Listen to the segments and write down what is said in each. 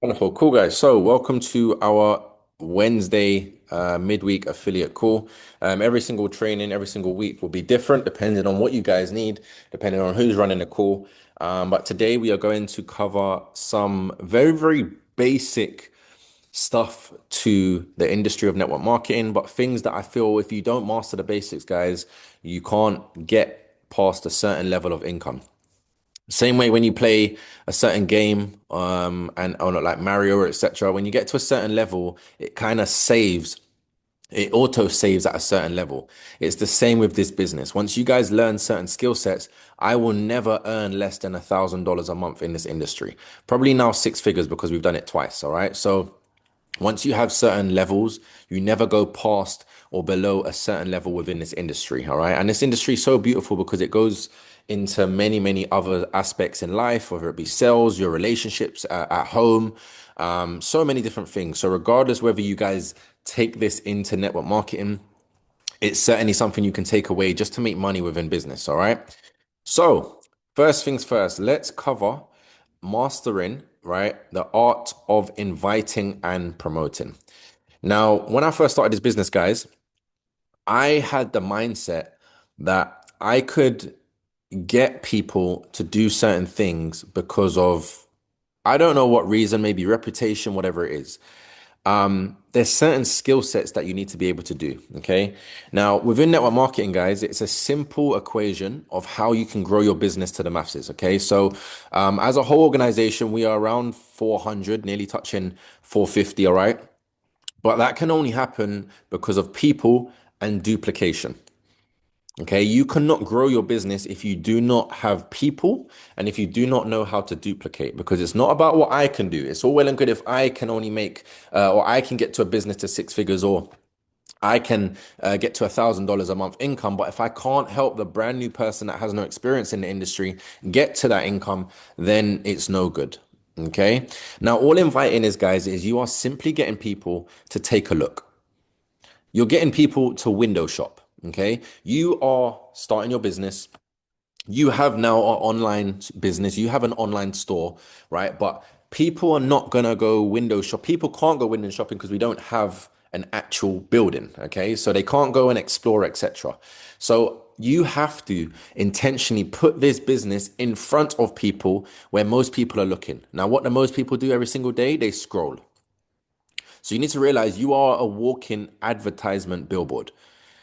Wonderful. Cool, guys. So, welcome to our Wednesday midweek affiliate call. Every single training, every single week will be different depending on what you guys need, depending on who's running the call. But today we are going to cover some very, very basic stuff to the industry of network marketing, but things that I feel if you don't master the basics, guys, you can't get past a certain level of income. Same way when you play a certain game, and or not like Mario or etc. When you get to a certain level, it kind of saves. It auto saves at a certain level. It's the same with this business. Once you guys learn certain skill sets, I will never earn less than $1,000 a month in this industry. Probably now six figures because we've done it twice. All right. So once you have certain levels, you never go past or below a certain level within this industry. All right. And this industry is so beautiful because it goes into many, many other aspects in life, whether it be sales, your relationships at home, so many different things. So, regardless whether you guys take this into network marketing, it's certainly something you can take away just to make money within business. All right. So, first things first, let's cover mastering, right, the art of inviting and promoting. Now, when I first started this business, guys, I had the mindset that I could get people to do certain things because of, I don't know what reason, maybe reputation, whatever it is. There's certain skill sets that you need to be able to do. Okay. Now, within network marketing, guys, it's a simple equation of how you can grow your business to the masses. Okay. So, as a whole organization, we are around 400, nearly touching 450. All right. But that can only happen because of people and duplication. Okay, you cannot grow your business if you do not have people and if you do not know how to duplicate, because it's not about what I can do. It's all well and good if I can only make or I can get to a business to six figures, or I can get to $1,000 a month income. But if I can't help the brand new person that has no experience in the industry get to that income, then it's no good. Okay, now all inviting is, guys, is you are simply getting people to take a look. You're getting people to window shop. Okay. You are starting your business. You have now an online business. You have an online store, right? But people are not going to go window shop. People can't go window shopping because we don't have an actual building. Okay. So they can't go and explore, etc. So you have to intentionally put this business in front of people where most people are looking. Now, what do most people do every single day? They scroll. So you need to realize you are a walking advertisement billboard.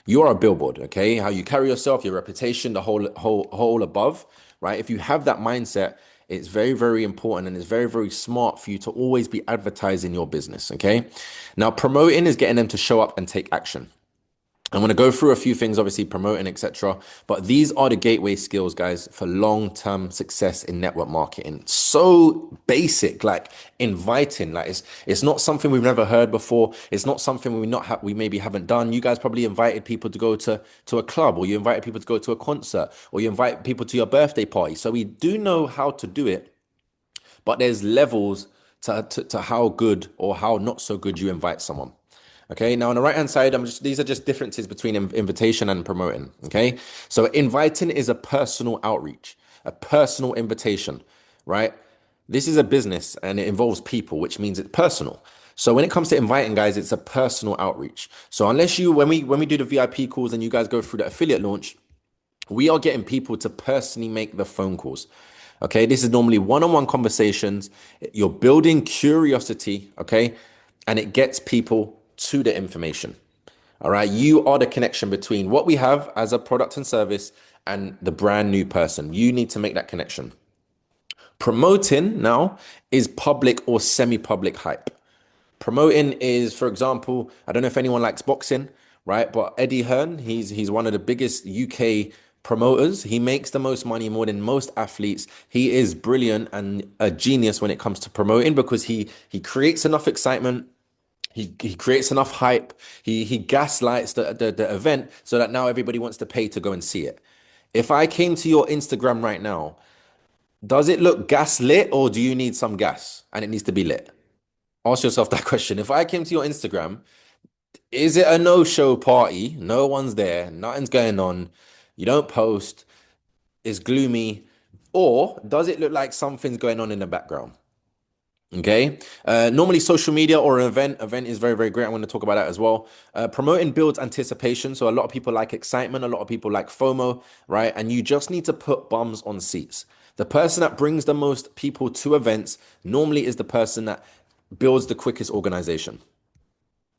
You are a billboard, okay? How you carry yourself, your reputation, the whole above, right? If you have that mindset, it's very, very important and it's very, very smart for you to always be advertising your business, okay? Now, promoting is getting them to show up and take action. I'm going to go through a few things, obviously promoting, etc. But these are the gateway skills, guys, for long-term success in network marketing. So basic, like inviting, like it's not something we've never heard before. It's not something we maybe haven't done. You guys probably invited people to go to a club, or you invited people to go to a concert, or you invite people to your birthday party. So we do know how to do it, but there's levels to how good or how not so good you invite someone. Okay, now on the right hand side, these are just differences between invitation and promoting. Okay, so inviting is a personal outreach, a personal invitation, right? This is a business and it involves people, which means it's personal. So when it comes to inviting, guys, it's a personal outreach. So unless you, when we do the VIP calls and you guys go through the affiliate launch, we are getting people to personally make the phone calls. Okay, this is normally one-on-one conversations. You're building curiosity, okay, and it gets people to the information. All right, you are the connection between what we have as a product and service and the brand new person. You need to make that connection. Promoting now is public or semi-public hype. Promoting is, for example, I don't know if anyone likes boxing, right? But Eddie Hearn, he's one of the biggest UK promoters. He makes the most money, more than most athletes. He is brilliant and a genius when it comes to promoting because he creates enough excitement. He creates enough hype. He gaslights the event so that now everybody wants to pay to go and see it. If I came to your Instagram right now, does it look gas lit, or do you need some gas and it needs to be lit? Ask yourself that question. If I came to your Instagram, is it a no-show party? No one's there, nothing's going on, you don't post, it's gloomy, or does it look like something's going on in the background? Okay. Normally social media or an event is very, very great. I'm going to talk about that as well. Promoting builds anticipation. So a lot of people like excitement. A lot of people like FOMO, right? And you just need to put bums on seats. The person that brings the most people to events normally is the person that builds the quickest organization.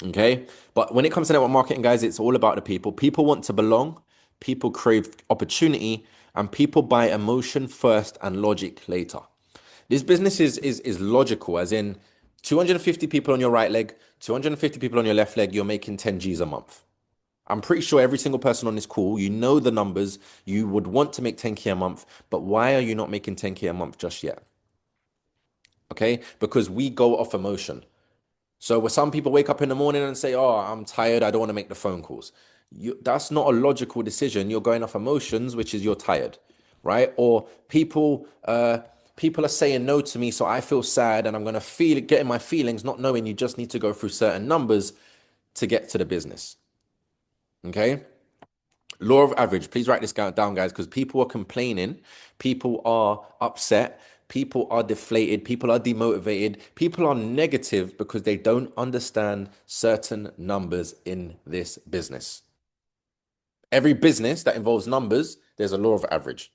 Okay. But when it comes to network marketing, guys, it's all about the people. People want to belong, people crave opportunity, and people buy emotion first and logic later. This business is logical, as in 250 people on your right leg, 250 people on your left leg, you're making 10 G's a month. I'm pretty sure every single person on this call, you know the numbers, you would want to make 10K a month, but why are you not making 10K a month just yet? Okay? Because we go off emotion. So where some people wake up in the morning and say, "Oh, I'm tired. I don't want to make the phone calls." That's not a logical decision. You're going off emotions, which is you're tired, right? Or people are saying no to me, so I feel sad, and I'm gonna feel it, getting my feelings, not knowing you just need to go through certain numbers to get to the business. Okay. Law of average. Please write this down, guys, because people are complaining, people are upset, people are deflated, people are demotivated, people are negative because they don't understand certain numbers in this business. Every business that involves numbers, there's a law of average.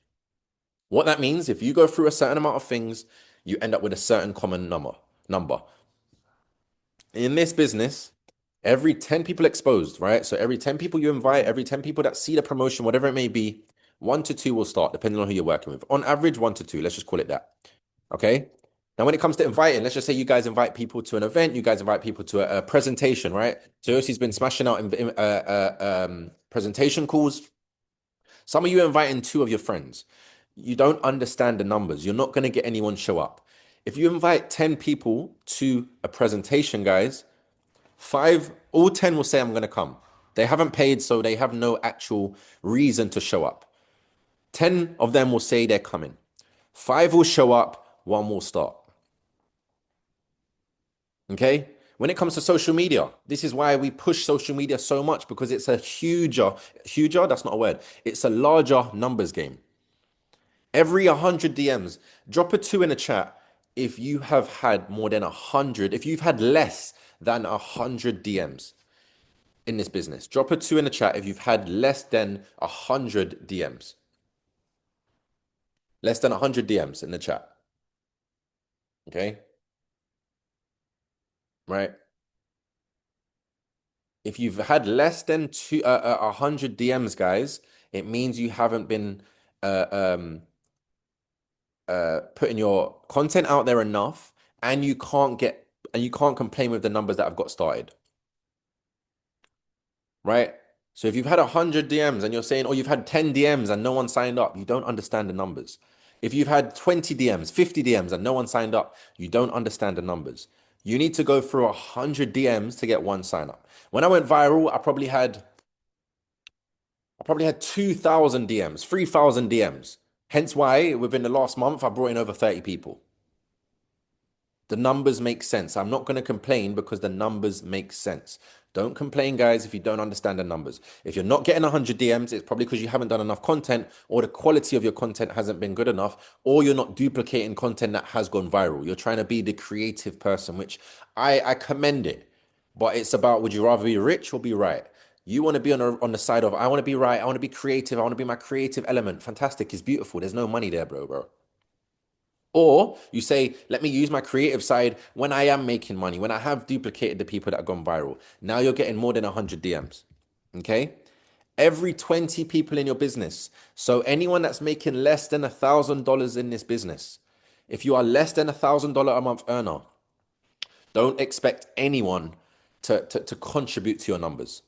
What that means, if you go through a certain amount of things, you end up with a certain common number. In this business, every 10 people exposed, right? So every 10 people you invite, every 10 people that see the promotion, whatever it may be, one to two will start, depending on who you're working with. On average, one to two. Let's just call it that. Okay. Now, when it comes to inviting, let's just say you guys invite people to an event, you guys invite people to a presentation, right? So Yossi's been smashing out presentation calls. Some of you are inviting two of your friends. You don't understand the numbers. You're not going to get anyone show up. If you invite 10 people to a presentation, guys, all 10 will say, I'm going to come. They haven't paid, so they have no actual reason to show up. 10 of them will say they're coming. Five will show up, one will start. Okay? When it comes to social media, this is why we push social media so much because it's a huger, that's not a word. It's a larger numbers game. Every 100 DMs, drop a two in the chat if you have had more than 100, if you've had less than 100 DMs in this business. Drop a two in the chat if you've had less than 100 DMs. Less than 100 DMs in the chat. Okay. Right. If you've had less than 100 DMs, guys, it means you haven't been uh, um, putting your content out there enough, and you can't complain with the numbers that have got started. Right? So if you've had 100 DMs and you're saying, oh, you've had 10 DMs and no one signed up, you don't understand the numbers. If you've had 20 DMs, 50 DMs and no one signed up, you don't understand the numbers. You need to go through 100 DMs to get one sign up. When I went viral, I probably had 2,000 DMs, 3,000 DMs. Hence why within the last month, I brought in over 30 people. The numbers make sense. I'm not going to complain because the numbers make sense. Don't complain, guys, if you don't understand the numbers. If you're not getting 100 DMs, it's probably because you haven't done enough content, or the quality of your content hasn't been good enough, or you're not duplicating content that has gone viral. You're trying to be the creative person, which I commend it. But it's about, would you rather be rich or be right? You want to be on the side of, I want to be right, I want to be creative, I want to be my creative element. Fantastic, it's beautiful. There's no money there, bro. Or you say, let me use my creative side when I am making money, when I have duplicated the people that have gone viral. Now you're getting more than 100 DMs. Okay. Every 20 people in your business. So anyone that's making less than $1,000 in this business, if you are less than $1,000 a month earner, don't expect anyone to contribute to your numbers.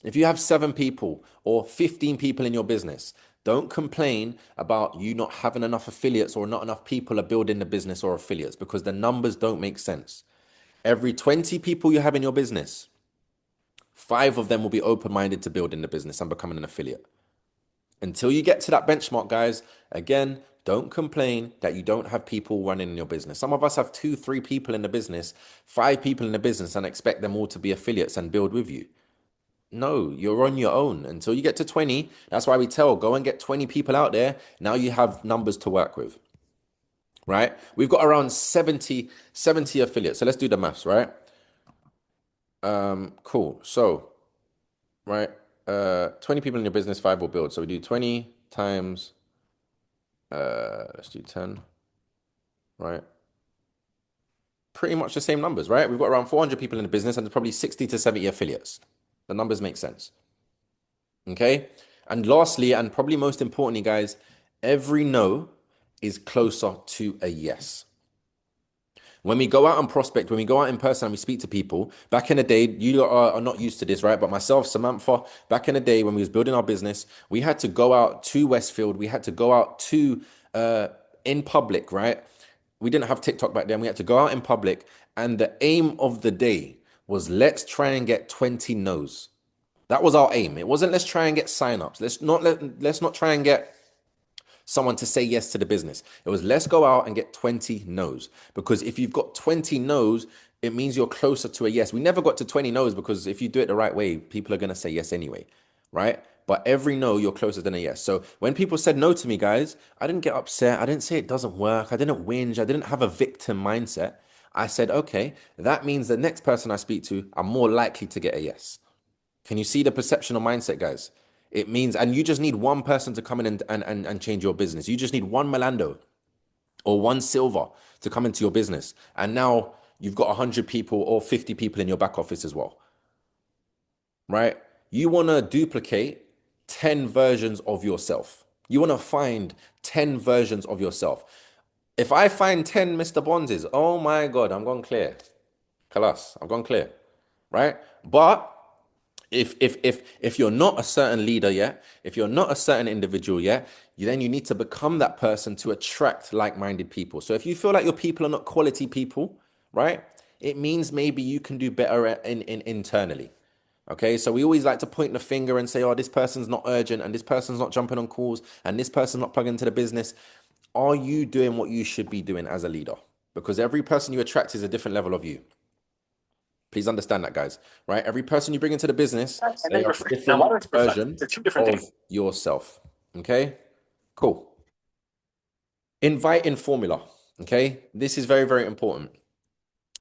If you have 7 people or 15 people in your business, don't complain about you not having enough affiliates or not enough people are building the business or affiliates, because the numbers don't make sense. Every 20 people you have in your business, 5 of them will be open-minded to building the business and becoming an affiliate. Until you get to that benchmark, guys, again, don't complain that you don't have people running in your business. Some of us have 2, 3 people in the business, 5 people in the business, and expect them all to be affiliates and build with you. No, you're on your own until you get to 20. That's why we tell, go and get 20 people out there. Now you have numbers to work with. right? We've got around 70 affiliates. So let's do the maths, right? Cool. So, right, 20 people in your business, five will build. So we do 20 times, let's do 10, right? Pretty much the same numbers, right? We've got around 400 people in the business and there's probably 60 to 70 affiliates. The numbers make sense. Okay. And lastly, and probably most importantly, guys, every no is closer to a yes. When we go out and prospect, when we go out in person and we speak to people, back in the day, you are not used to this, right? But myself, Samantha, back in the day when we was building our business, we had to go out to Westfield. We had to go out to in public, right? We didn't have TikTok back then. We had to go out in public, and the aim of the day was let's try and get 20 no's. That was our aim. It wasn't let's try and get signups. Let's not try and get someone to say yes to the business. It was let's go out and get 20 no's. Because if you've got 20 no's, it means you're closer to a yes. We never got to 20 no's because if you do it the right way, people are going to say yes anyway, right? But every no, you're closer than a yes. So when people said no to me, guys, I didn't get upset. I didn't say it doesn't work. I didn't whinge. I didn't have a victim mindset. I said, okay, that means the next person I speak to, I'm more likely to get a yes. Can you see the perceptional mindset, guys? It means, and you just need one person to come in and change your business. You just need one Melando or one Silver to come into your business. And now you've got 100 people or 50 people in your back office as well, right? You want to duplicate 10 versions of yourself. You want to find 10 versions of yourself. If I find 10 Mr. Bonzes, oh my God, I'm gone clear. Kalas, I've gone clear, right? But if you're not a certain leader yet, if you're not a certain individual yet, then you need to become that person to attract like-minded people. So if you feel like your people are not quality people, right? It means maybe you can do better internally. Okay, so we always like to point the finger and say, oh, this person's not urgent and this person's not jumping on calls and this person's not plugging into the business. Are you doing what you should be doing as a leader? Because every person you attract is a different level of you. Please understand that, guys, right? Every person you bring into the business, they are a different version of yourself. Okay, cool. Inviting formula. Okay, this is very, very important.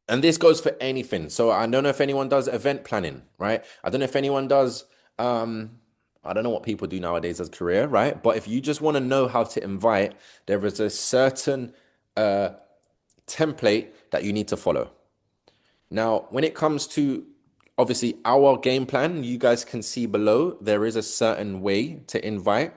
And this goes for anything. So I don't know if anyone does event planning, right? I don't know if anyone does, I don't know what people do nowadays as career, right? But if you just want to know how to invite, there is a certain template that you need to follow. Now, when it comes to obviously our game plan, you guys can see below, there is a certain way to invite.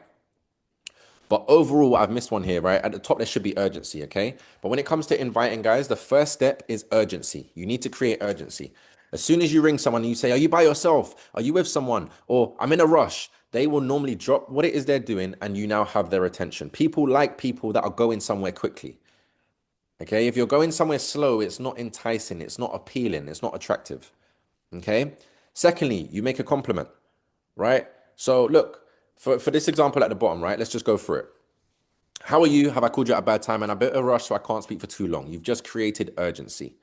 But overall, I've missed one here, right? At the top, there should be urgency, okay? But when it comes to inviting guys, the first step is urgency. You need to create urgency. As soon as you ring someone and you say, are you by yourself? Are you with someone? Or I'm in a rush. They will normally drop what it is they're doing and you now have their attention. People like people that are going somewhere quickly. Okay, if you're going somewhere slow, it's not enticing, it's not appealing, it's not attractive. Okay. Secondly, you make a compliment, right? So look, for this example at the bottom, right? Let's just go through it. How are you? Have I called you at a bad time? And I'm a bit of a rush, so I can't speak for too long. You've just created urgency.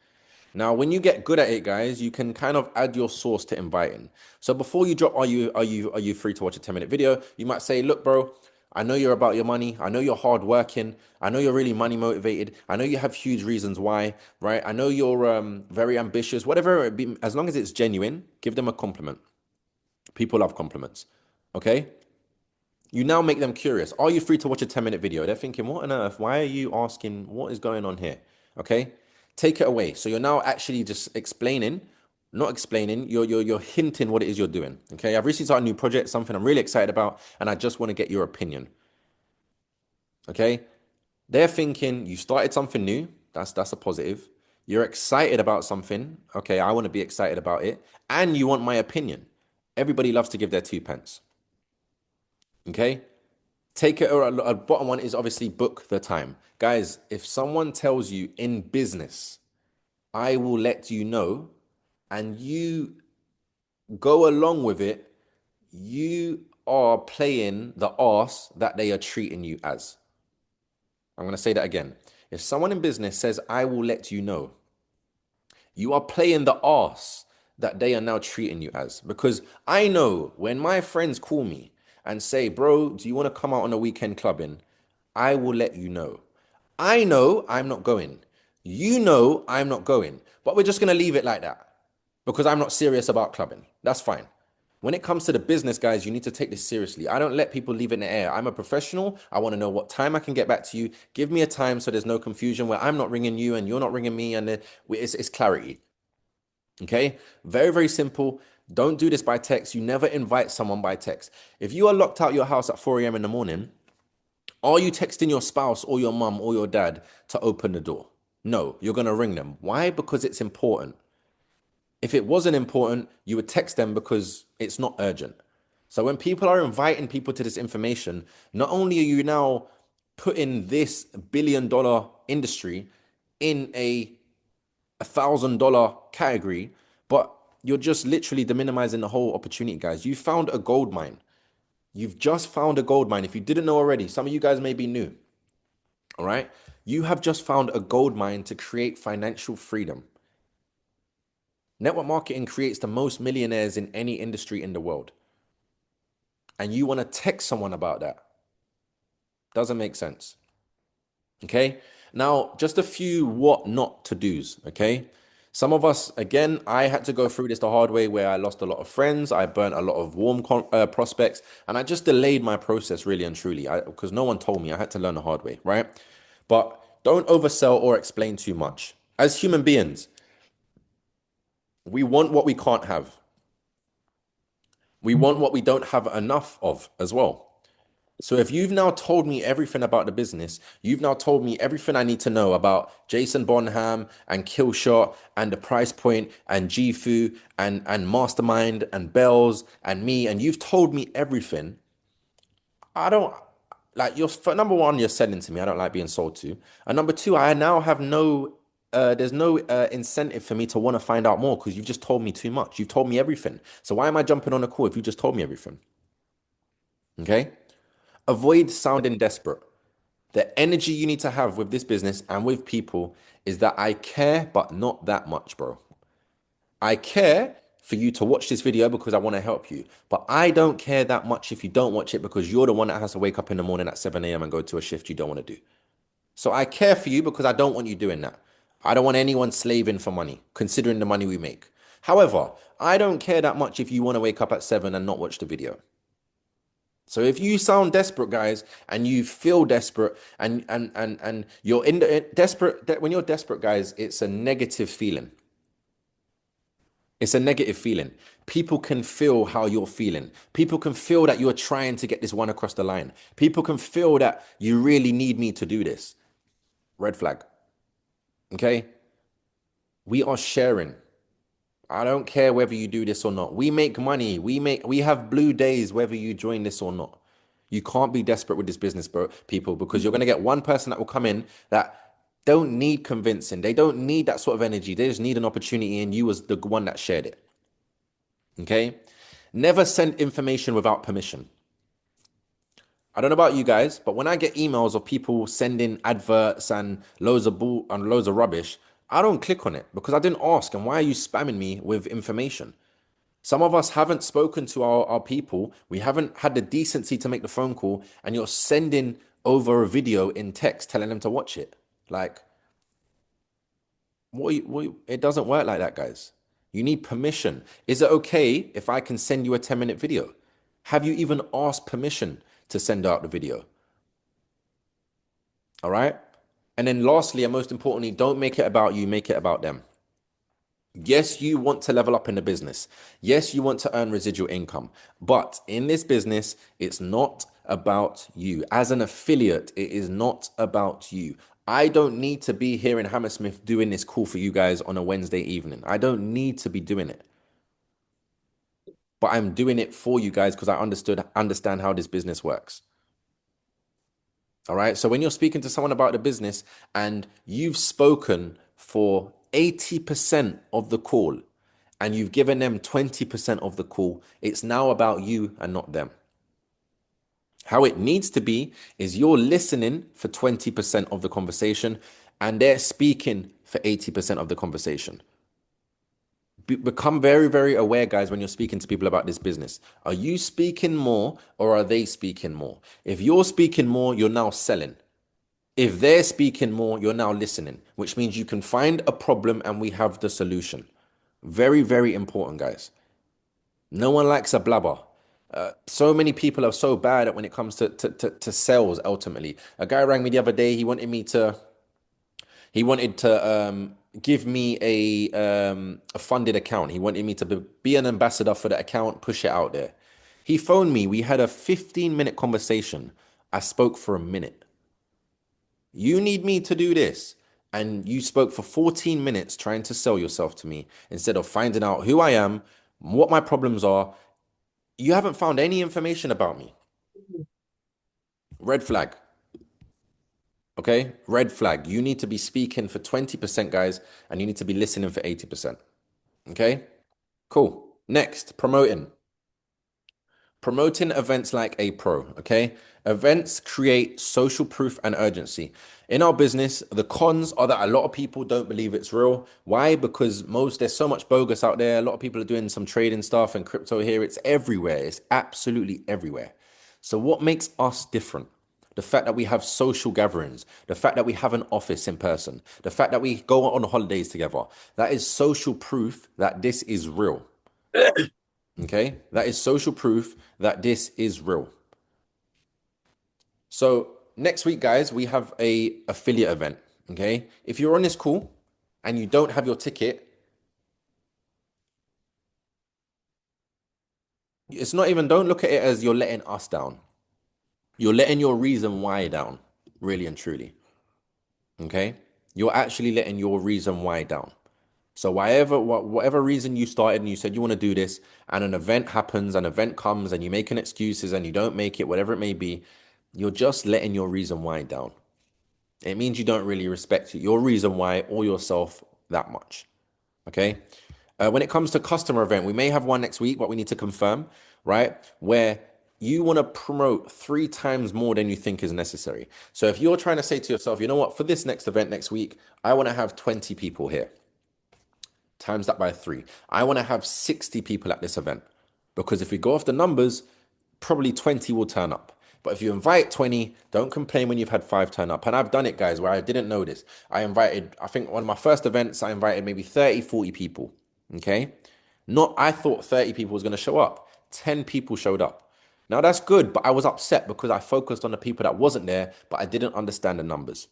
Now, when you get good at it, guys, you can kind of add your sauce to inviting. So before you drop, are you free to watch a 10-minute video? You might say, look, bro, I know you're about your money. I know you're hardworking. I know you're really money motivated. I know you have huge reasons why, right? I know you're very ambitious. Whatever it be, as long as it's genuine, give them a compliment. People love compliments. Okay? You now make them curious. Are you free to watch a 10-minute video? They're thinking, what on earth? Why are you asking what is going on here? Okay? Take it away. So you're now actually just explaining, not explaining, you're hinting what it is you're doing. Okay? I've recently started a new project, something I'm really excited about, and I just want to get your opinion. Okay? They're thinking you started something new. That's a positive. You're excited about something. Okay, I want to be excited about it. And you want my opinion. Everybody loves to give their 2 pence. Okay? Take it, or a bottom one is obviously book the time. Guys, if someone tells you in business, I will let you know, and you go along with it, you are playing the arse that they are treating you as. I'm going to say that again. If someone in business says, I will let you know, you are playing the arse that they are now treating you as. Because I know when my friends call me and say, bro, do you want to come out on a weekend clubbing? I will let you know. I know I'm not going. You know I'm not going. But we're just going to leave it like that because I'm not serious about clubbing. That's fine. When it comes to the business, guys, you need to take this seriously. I don't let people leave it in the air. I'm a professional. I want to know what time I can get back to you. Give me a time so there's no confusion where I'm not ringing you and you're not ringing me, and it's clarity. Okay? Very, very simple. Don't do this by text. You never invite someone by text. If you are locked out your house at 4 a.m. in the morning, are you texting your spouse or your mum or your dad to open the door? No, you're going to ring them. Why? Because it's important. If it wasn't important, you would text them because it's not urgent. So when people are inviting people to this information, not only are you now putting this billion-dollar industry in a $1,000 category, but you're just literally deminimizing the whole opportunity, guys. You found a gold mine. You've just found a gold mine. If you didn't know already, some of you guys may be new. All right. You have just found a gold mine to create financial freedom. Network marketing creates the most millionaires in any industry in the world. And you want to text someone about that. Doesn't make sense. Okay. Now, just a few what not to do's. Okay. Some of us, again, I had to go through this the hard way where I lost a lot of friends. I burnt a lot of warm prospects, and I just delayed my process really and truly because no one told me. I had to learn the hard way, right? But don't oversell or explain too much. As human beings, we want what we can't have. We want what we don't have enough of as well. So if you've now told me everything about the business, you've now told me everything I need to know about Jason Bonham and Killshot and the price point and Gifu and Mastermind and Bells and me, and you've told me everything. I don't like you're for number one, you're selling to me. I don't like being sold to. And number two, I now have no there's no incentive for me to want to find out more because you've just told me too much. You've told me everything. So why am I jumping on a call if you just told me everything? Okay? Avoid sounding desperate. The energy you need to have with this business and with people is that I care, but not that much, bro. I care for you to watch this video because I want to help you. But I don't care that much if you don't watch it because you're the one that has to wake up in the morning at 7 a.m. and go to a shift you don't want to do. So I care for you because I don't want you doing that. I don't want anyone slaving for money, considering the money we make. However, I don't care that much if you want to wake up at 7 and not watch the video. So if you sound desperate, guys, and you feel desperate and you're in the desperate when you're desperate, guys, it's a negative feeling. It's a negative feeling. People can feel how you're feeling. People can feel that you're trying to get this one across the line. People can feel that you really need me to do this. Red flag. Okay? We are sharing. I don't care whether you do this or not. We make money. We have blue days whether you join this or not. You can't be desperate with this business, bro, people, because you're gonna get one person that will come in that don't need convincing. They don't need that sort of energy. They just need an opportunity, and you was the one that shared it. Okay? Never send information without permission. I don't know about you guys, but when I get emails of people sending adverts and loads of bull and loads of rubbish, I don't click on it because I didn't ask. And why are you spamming me with information? Some of us haven't spoken to our people. We haven't had the decency to make the phone call, and you're sending over a video in text telling them to watch it. Like, it doesn't work like that, guys. You need permission. Is it okay if I can send you a 10-minute video? Have you even asked permission to send out the video? All right. And then lastly, and most importantly, don't make it about you, make it about them. Yes, you want to level up in the business. Yes, you want to earn residual income. But in this business, it's not about you. As an affiliate, it is not about you. I don't need to be here in Hammersmith doing this call for you guys on a Wednesday evening. I don't need to be doing it. But I'm doing it for you guys because I understand how this business works. All right. So when you're speaking to someone about the business and you've spoken for 80% of the call and you've given them 20% of the call, it's now about you and not them. How it needs to be is you're listening for 20% of the conversation and they're speaking for 80% of the conversation. Become very, very aware, guys, when you're speaking to people about this business. Are you speaking more or are they speaking more? If you're speaking more, you're now selling. If they're speaking more, you're now listening, which means you can find a problem and we have the solution. Very, very important, guys. No one likes a blabber. So many people are so bad at when it comes to sales ultimately. A guy rang me the other day, he wanted to give me a funded account. He wanted me to be an ambassador for the account, push it out there. He phoned me. We had a 15-minute conversation. I spoke for a minute. You need me to do this. And you spoke for 14 minutes trying to sell yourself to me instead of finding out who I am, what my problems are. You haven't found any information about me. Red flag. Okay? Red flag. You need to be speaking for 20%, guys, and you need to be listening for 80%. Okay? Cool. Next, promoting. Promoting events like a pro, okay? Events create social proof and urgency. In our business, the cons are that a lot of people don't believe it's real. Why? Because there's so much bogus out there. A lot of people are doing some trading stuff and crypto here. It's everywhere. It's absolutely everywhere. So what makes us different? The fact that we have social gatherings, the fact that we have an office in person, the fact that we go on holidays together. That is social proof that this is real. Okay, that is social proof that this is real. So next week, guys, we have a affiliate event. Okay, if you're on this call and you don't have your ticket, it's not even, don't look at it as you're letting us down. You're letting your reason why down, really and truly. Okay, you're actually letting your reason why down. So whatever reason you started and you said you want to do this, and an event happens, an event comes, and you make an excuses and you don't make it, whatever it may be, you're just letting your reason why down. It means you don't really respect your reason why or yourself that much. Okay. When it comes to customer event, we may have one next week, but we need to confirm, right? Where you want to promote 3 times more than you think is necessary. So if you're trying to say to yourself, you know what, for this next event next week, I want to have 20 people here, times that by 3. I want to have 60 people at this event because if we go off the numbers, probably 20 will turn up. But if you invite 20, don't complain when you've had 5 turn up. And I've done it, guys, where I didn't know this. I think one of my first events, I invited maybe 30, 40 people. Okay. I thought 30 people was going to show up. 10 people showed up. Now that's good, but I was upset because I focused on the people that wasn't there, but I didn't understand the numbers.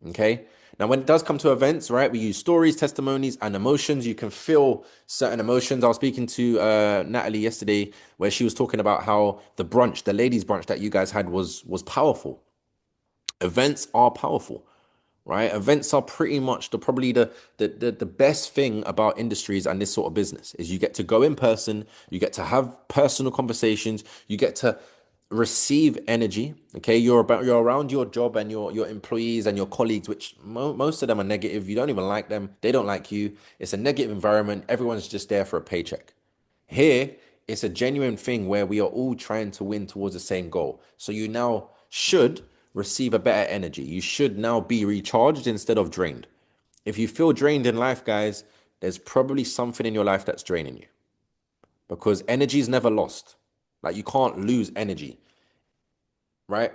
Okay. Now, when it does come to events, right, we use stories, testimonies, and emotions. You can feel certain emotions. I was speaking to Natalie yesterday, where she was talking about how the brunch, the ladies' brunch that you guys had was powerful. Events are powerful, right? Events are pretty much the best thing about industries and this sort of business is you get to go in person, you get to have personal conversations, you get to receive energy. Okay, you're around your job and your employees and your colleagues, which most of them are negative. You don't even like them, they don't like you. It's a negative environment. Everyone's just there for a paycheck. Here, it's a genuine thing where we are all trying to win towards the same goal. So you now should receive a better energy. You should now be recharged instead of drained. If you feel drained in life, guys, there's probably something in your life that's draining you because energy is never lost. Like you can't lose energy, right?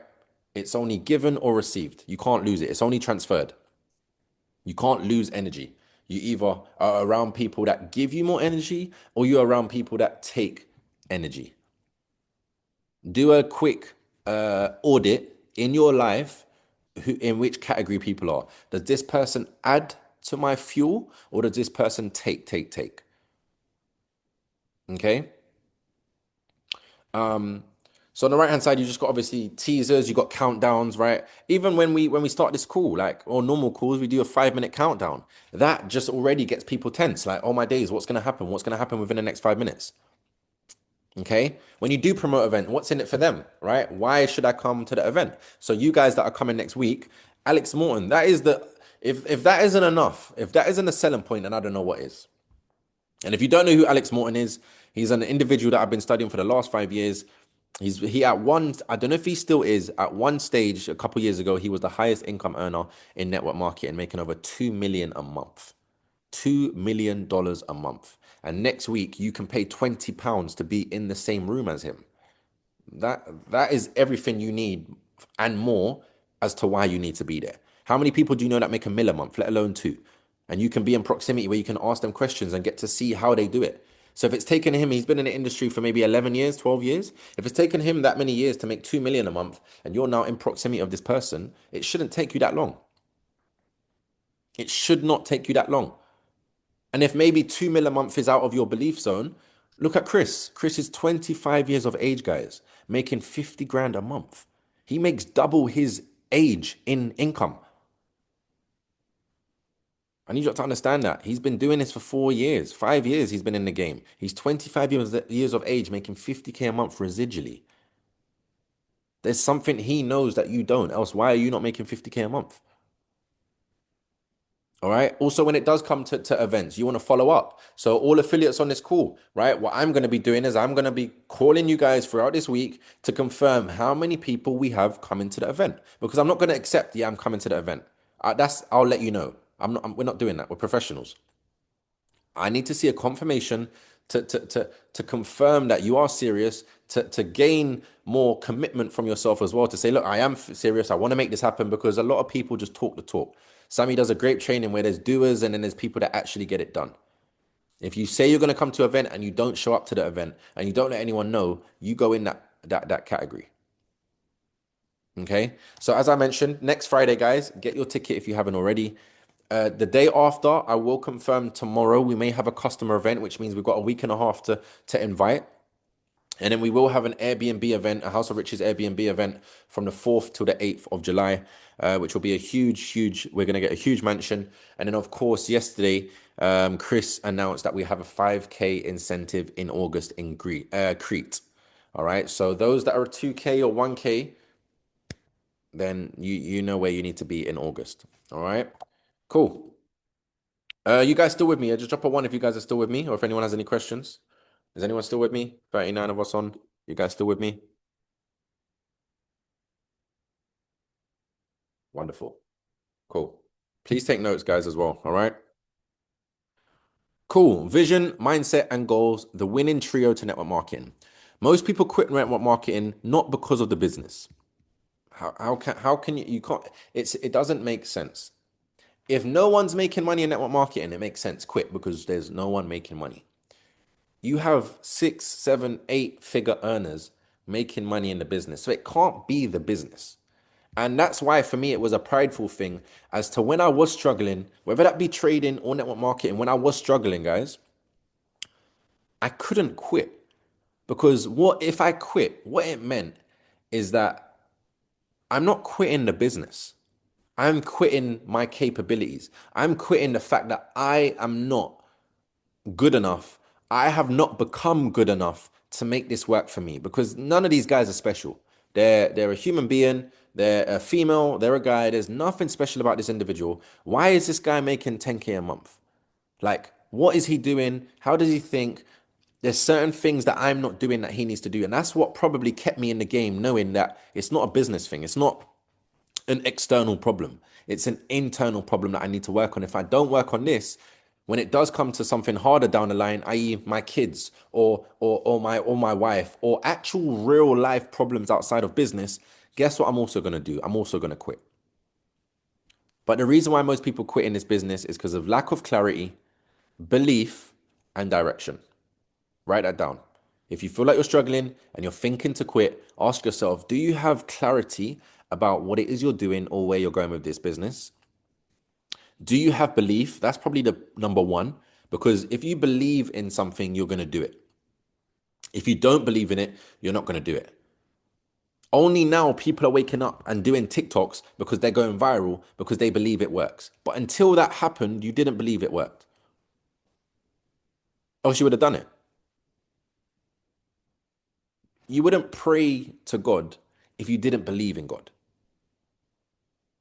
It's only given or received. You can't lose it. It's only transferred. You can't lose energy. You either are around people that give you more energy or you're around people that take energy. Do a quick audit in your life in which category people are. Does this person add to my fuel or does this person take? Okay. Um, so on the right hand side, you just got obviously teasers, you got countdowns, right? Even when we start this call, like or normal calls, we do a 5 minute countdown. That just already gets people tense. Like, oh my days, what's gonna happen? What's gonna happen within the next 5 minutes? Okay. When you do promote event, what's in it for them, right? Why should I come to the event? So you guys that are coming next week, Alex Morton, that is the if that isn't enough, if that isn't a selling point, then I don't know what is. And if you don't know who Alex Morton is, he's an individual that I've been studying for the last 5 years. He at one, I don't know if he still is, at one stage a couple years ago, he was the highest income earner in network marketing, making over 2 million a month. $2 million a month. And next week you can pay £20 to be in the same room as him. That is everything you need and more as to why you need to be there. How many people do you know that make a mill a month, let alone two? And you can be in proximity where you can ask them questions and get to see how they do it. So if it's taken him, he's been in the industry for maybe 11 years, 12 years. If it's taken him that many years to make 2 million a month and you're now in proximity of this person, it shouldn't take you that long. It should not take you that long. And if maybe 2 mil a month is out of your belief zone, look at Chris. Chris is 25 years of age, guys, making 50 grand a month. He makes double his age in income. I need you to understand that. He's been doing this for 4 years, 5 years he's been in the game. He's 25 years of age, making 50K a month residually. There's something he knows that you don't. Else, why are you not making 50K a month? All right. Also, when it does come to events, you want to follow up. So all affiliates on this call, right? What I'm going to be doing is I'm going to be calling you guys throughout this week to confirm how many people we have coming to the event. Because I'm not going to accept, yeah, I'm coming to the event. I'll let you know. We're not doing that. We're professionals. I need to see a confirmation to confirm that you are serious, to gain more commitment from yourself as well, to say, look, I am serious. I want to make this happen, because a lot of people just talk the talk. Sammy does a great training where there's doers and then there's people that actually get it done. If you say you're going to come to an event and you don't show up to the event and you don't let anyone know, you go in that category. Okay. So as I mentioned, next Friday, guys, get your ticket if you haven't already. The day after, I will confirm tomorrow. We may have a customer event, which means we've got a week and a half to invite. And then we will have an Airbnb event, a House of Riches Airbnb event from the 4th to the 8th of July, which will be a huge, we're going to get a huge mansion. And then, of course, yesterday, Chris announced that we have a 5K incentive in August in Crete. All right. So those that are 2K or 1K, then you know where you need to be in August. All right. Cool. You guys still with me? Just drop a one if you guys are still with me, or if anyone has any questions. Is anyone still with me? 39 of us on. You guys still with me? Wonderful. Cool. Please take notes, guys, as well. All right. Cool. Vision, mindset, and goals, the winning trio to network marketing. Most people quit network marketing not because of the business. How can you can't it doesn't make sense. If no one's making money in network marketing, it makes sense. Quit because there's no one making money. You have 6, 7, 8 figure earners making money in the business. So it can't be the business. And that's why for me, it was a prideful thing as to when I was struggling, whether that be trading or network marketing, when I was struggling, guys, I couldn't quit. Because what if I quit? What it meant is that I'm not quitting the business. I'm quitting my capabilities. I'm quitting the fact that I am not good enough. I have not become good enough to make this work for me, because none of these guys are special. They're a human being. They're a female. They're a guy. There's nothing special about this individual. Why is this guy making 10K a month? Like, what is he doing? How does he think? There's certain things that I'm not doing that he needs to do. And that's what probably kept me in the game, knowing that it's not a business thing. It's not an external problem. It's an internal problem that I need to work on. If I don't work on this, when it does come to something harder down the line, i.e., my kids or my wife, or actual real life problems outside of business, guess what I'm also gonna do? I'm also gonna quit. But the reason why most people quit in this business is because of lack of clarity, belief, and direction. Write that down. If you feel like you're struggling and you're thinking to quit, ask yourself, do you have clarity about what it is you're doing or where you're going with this business? Do you have belief? That's probably the number one, because if you believe in something, you're going to do it. If you don't believe in it, you're not going to do it. Only now people are waking up and doing TikToks because they're going viral because they believe it works. But until that happened, you didn't believe it worked. Else you would have done it. You wouldn't pray to God if you didn't believe in God.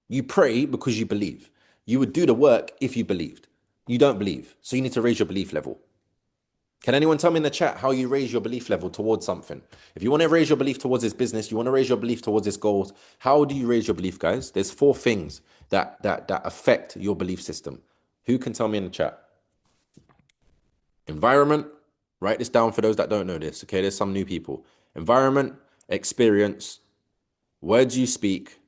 You pray because you believe. You would do the work if you believed. You don't believe. So you need to raise your belief level. Can anyone tell me in the chat how you raise your belief level towards something? If you want to raise your belief towards this business, you want to raise your belief towards this goals, how do you raise your belief, guys? There's 4 things that affect your belief system. Who can tell me in the chat? Environment. Write this down for those that don't know this. Okay, there's some new people. Environment, experience, words you speak,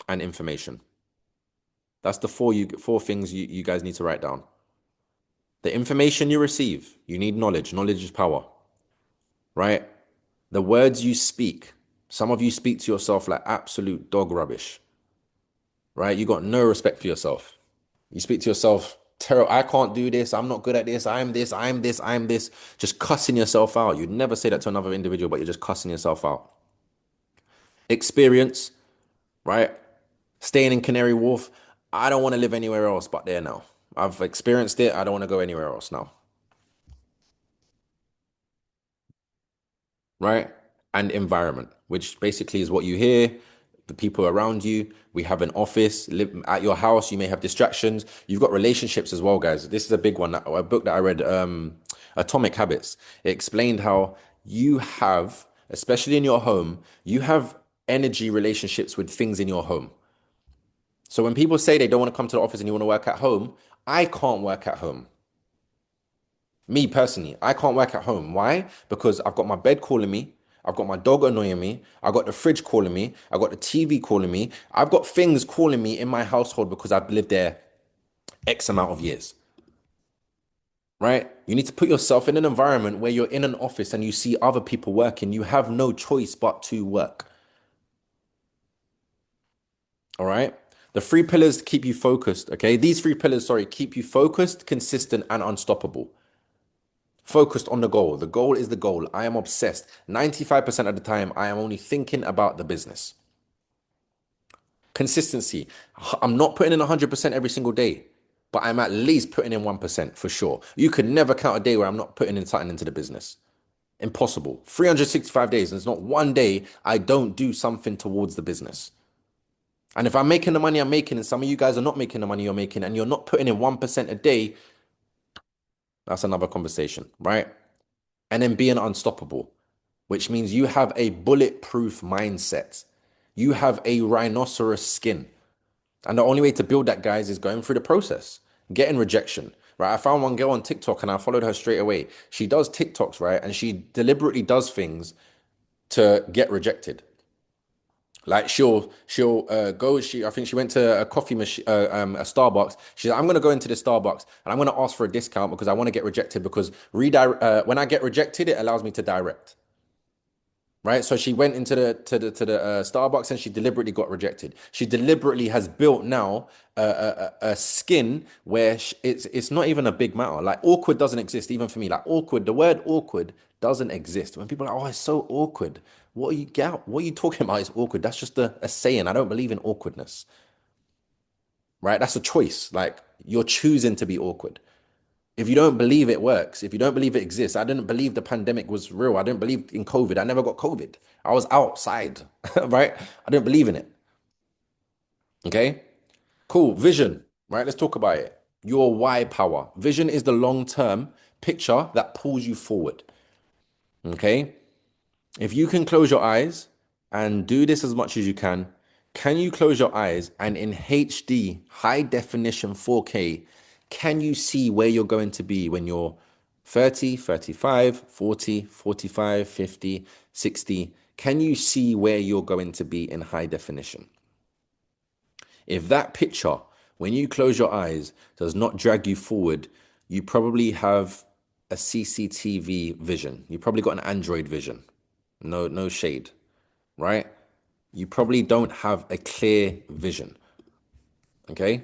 and information. That's the four things you guys need to write down. The information you receive, you need knowledge. Knowledge is power, right? The words you speak. Some of you speak to yourself like absolute dog rubbish, right? You got no respect for yourself. You speak to yourself, terrible. I can't do this. I'm not good at this. I'm this. I'm this. I'm this. Just cussing yourself out. You'd never say that to another individual, but you're just cussing yourself out. Experience, right? Staying in Canary Wharf. I don't want to live anywhere else but there now. I've experienced it. I don't want to go anywhere else now. Right? And environment, which basically is what you hear, the people around you. We have an office, live at your house, you may have distractions. You've got relationships as well, guys. This is a big one. A book that I read, Atomic Habits. It explained how you have, especially in your home, you have energy relationships with things in your home. So when people say they don't want to come to the office and you want to work at home, I can't work at home. Me personally, I can't work at home. Why? Because I've got my bed calling me. I've got my dog annoying me. I've got the fridge calling me. I've got the TV calling me. I've got things calling me in my household because I've lived there X amount of years, right? You need to put yourself in an environment where you're in an office and you see other people working. You have no choice but to work. All right? The three pillars keep you focused, okay? These three pillars, sorry, keep you focused, consistent, and unstoppable. Focused on the goal. The goal is the goal. I am obsessed. 95% of the time, I am only thinking about the business. Consistency. I'm not putting in 100% every single day, but I'm at least putting in 1% for sure. You could never count a day where I'm not putting in something into the business. Impossible. 365 days, and it's not one day I don't do something towards the business. And if I'm making the money I'm making, and some of you guys are not making the money you're making, and you're not putting in 1% a day, that's another conversation, right? And then being unstoppable, which means you have a bulletproof mindset. You have a rhinoceros skin. And the only way to build that, guys, is going through the process, getting rejection. Right. I found one girl on TikTok and I followed her straight away. She does TikToks, right? And she deliberately does things to get rejected. Like she'll go. I think she went to a coffee machine, a Starbucks. She's like, I'm gonna go into the Starbucks and I'm gonna ask for a discount because I want to get rejected because redirect when I get rejected, it allows me to direct. Right, so she went into the Starbucks and she deliberately got rejected. She deliberately has built now a skin where it's not even a big matter. Like awkward doesn't exist even for me. Like awkward, the word awkward doesn't exist. When people are like, oh, it's so awkward. What are you get? What are you talking about? It's awkward. That's just a saying. I don't believe in awkwardness. Right, that's a choice. Like you're choosing to be awkward. If you don't believe it works, if you don't believe it exists, I didn't believe the pandemic was real. I didn't believe in COVID. I never got COVID. I was outside, right? I didn't believe in it. Okay, cool. Vision, right? Let's talk about it. Your why power. Vision is the long term picture that pulls you forward. Okay, if you can close your eyes and do this as much as can you close your eyes and in HD, high definition 4K, can you see where you're going to be when you're 30, 35, 40, 45, 50, 60? Can you see where you're going to be in high definition? If that picture, when you close your eyes, does not drag you forward, you probably have a CCTV vision. You probably got an Android vision. No, no shade, right? You probably don't have a clear vision. Okay.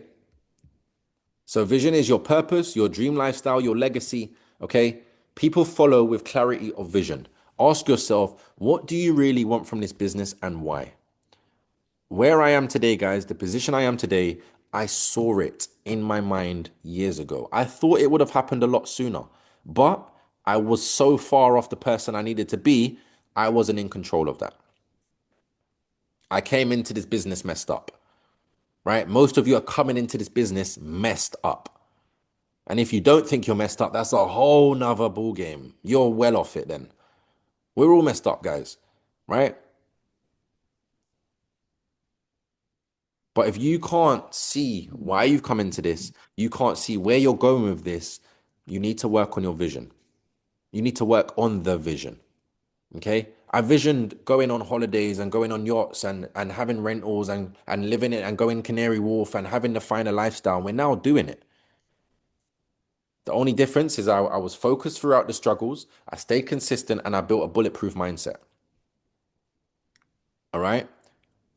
So vision is your purpose, your dream lifestyle, your legacy. Okay. People follow with clarity of vision. Ask yourself, what do you really want from this business and why? Where I am today, guys, the position I am today, I saw it in my mind years ago. I thought it would have happened a lot sooner, but I was so far off the person I needed to be, I wasn't in control of that. I came into this business messed up, right? Most of you are coming into this business messed up. And if you don't think you're messed up, that's a whole nother ball game. You're well off it then. We're all messed up, guys, right? But if you can't see why you've come into this, you can't see where you're going with this, you need to work on your vision. You need to work on the vision. Okay. I visioned going on holidays and going on yachts and having rentals and living it and going Canary Wharf and having the finer lifestyle. We're now doing it. The only difference is I was focused throughout the struggles, I stayed consistent, and I built a bulletproof mindset. All right.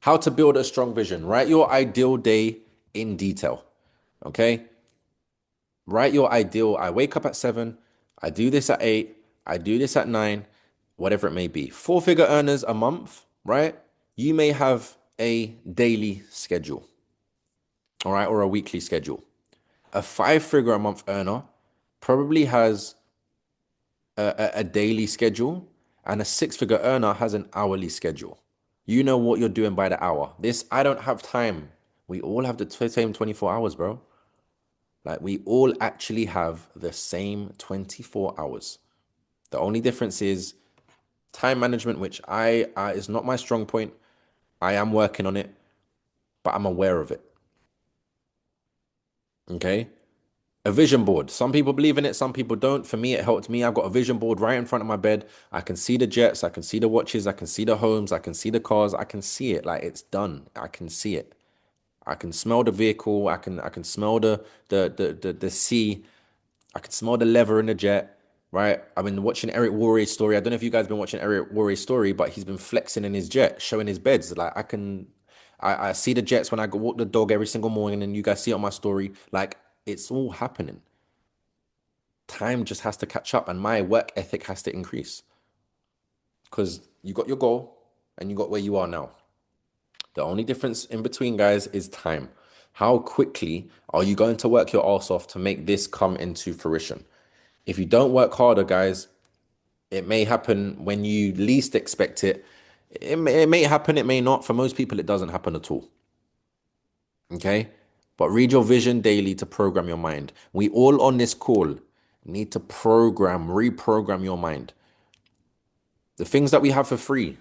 How to build a strong vision. Write your ideal day in detail. Okay. Write your ideal. I wake up at 7. I do this at 8. I do this at 9, whatever it may be. 4-figure earners a month, right? You may have a daily schedule, all right, or a weekly schedule. A 5-figure a month earner probably has a daily schedule, and a 6-figure earner has an hourly schedule. You know what you're doing by the hour. This, I don't have time. We all have the same 24 hours, bro. Like, we all actually have the same 24 hours. The only difference is time management, which I is not my strong point. I am working on it, but I'm aware of it. Okay. A vision board. Some people believe in it, some people don't. For me, it helped me. I've got a vision board right in front of my bed. I can see the jets, I can see the watches, I can see the homes, I can see the cars, I can see it. Like, it's done. I can see it. I can smell the vehicle. I can smell the sea. I can smell the leather in the jet, right? I've been watching Eric Worre's story. I don't know if you guys been watching Eric Worre's story, but he's been flexing in his jet, showing his beds. Like, I see the jets when I go walk the dog every single morning, and you guys see it on my story. Like, it's all happening. Time just has to catch up, and my work ethic has to increase because you got your goal and you got where you are now. The only difference in between, guys, is time. How quickly are you going to work your ass off to make this come into fruition? If you don't work harder, guys, it may happen when you least expect it. It may happen, it may not. For most people, it doesn't happen at all. Okay? But read your vision daily to program your mind. We all on this call need to reprogram your mind. The things that we have for free,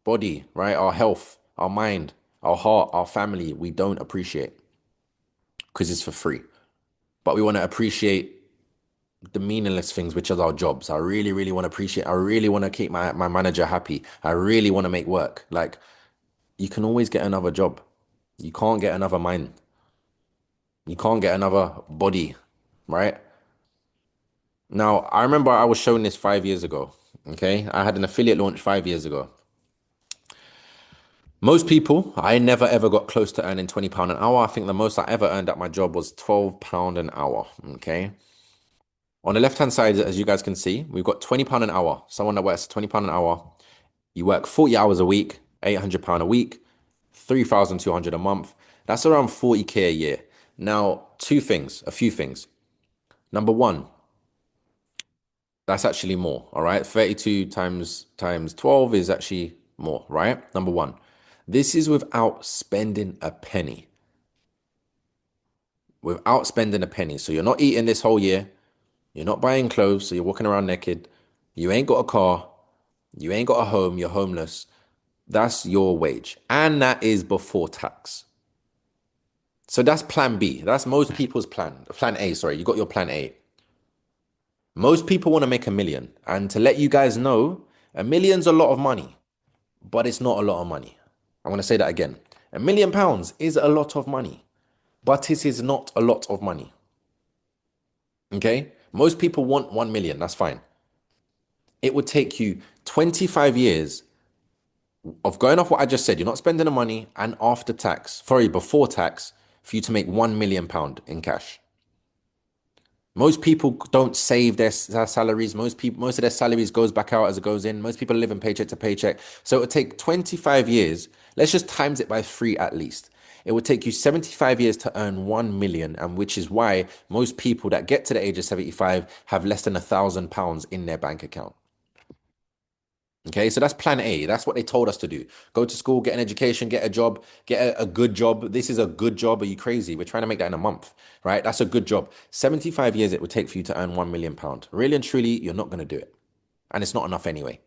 body, right? Our health, our mind, our heart, our family, we don't appreciate because it's for free. But we want to appreciate the meaningless things, which is our jobs. I really, really want to appreciate. I really want to keep my manager happy. I really want to make work. Like, you can always get another job. You can't get another mind. You can't get another body, right? Now, I remember I was showing this 5 years ago. Okay. I had an affiliate launch 5 years ago. Most people, I never ever got close to earning £20 an hour. I think the most I ever earned at my job was £12 an hour. Okay. On the left-hand side, as you guys can see, we've got £20 an hour. Someone that works £20 an hour. You work 40 hours a week, £800 a week, 3,200 a month. That's around 40K a year. Now, a few things. Number one, that's actually more, all right? 32 times 12 is actually more, right? Number one, this is without spending a penny. Without spending a penny. So you're not eating this whole year. You're not buying clothes, so you're walking around naked. You ain't got a car. You ain't got a home. You're homeless. That's your wage. And that is before tax. So that's plan B. That's most people's plan. Plan A, sorry. You got your plan A. Most people want to make 1 million. And to let you guys know, 1 million's a lot of money, but it's not a lot of money. I'm going to say that again. £1 million is a lot of money, but it is not a lot of money. Okay? Most people want 1 million. That's fine. It would take you 25 years of going off what I just said. You're not spending the money, and before tax, for you to make £1 million in cash. Most people don't save their salaries. Most of their salaries goes back out as it goes in. Most people live in paycheck to paycheck. So it would take 25 years. Let's just times it by 3 at least. It would take you 75 years to earn 1 million, and which is why most people that get to the age of 75 have less than £1,000 in their bank account. Okay, so that's plan A. That's what they told us to do. Go to school, get an education, get a job, get a good job. This is a good job. Are you crazy? We're trying to make that in a month, right? That's a good job. 75 years it would take for you to earn £1 million. Really and truly, you're not going to do it. And it's not enough anyway.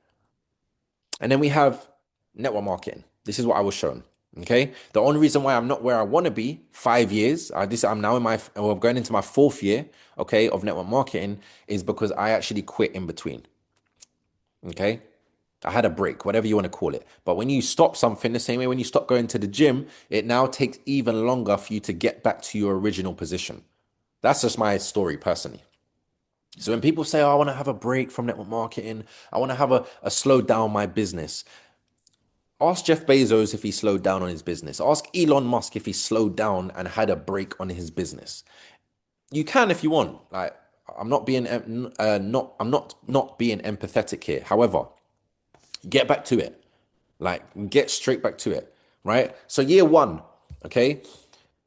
And then we have network marketing. This is what I was shown. Okay. The only reason why I'm not where I want to be 5 years, I'm now I'm going into my 4th year, okay, of network marketing, is because I actually quit in between. Okay. I had a break, whatever you want to call it. But when you stop something, the same way when you stop going to the gym, it now takes even longer for you to get back to your original position. That's just my story personally. So when people say, oh, I want to have a break from network marketing, I want to have a slow down my business. Ask Jeff Bezos if he slowed down on his business. Ask Elon Musk if he slowed down and had a break on his business. You can if you want. Like I'm not being not being empathetic here. However, get back to it. Like get straight back to it, right? So year one, okay?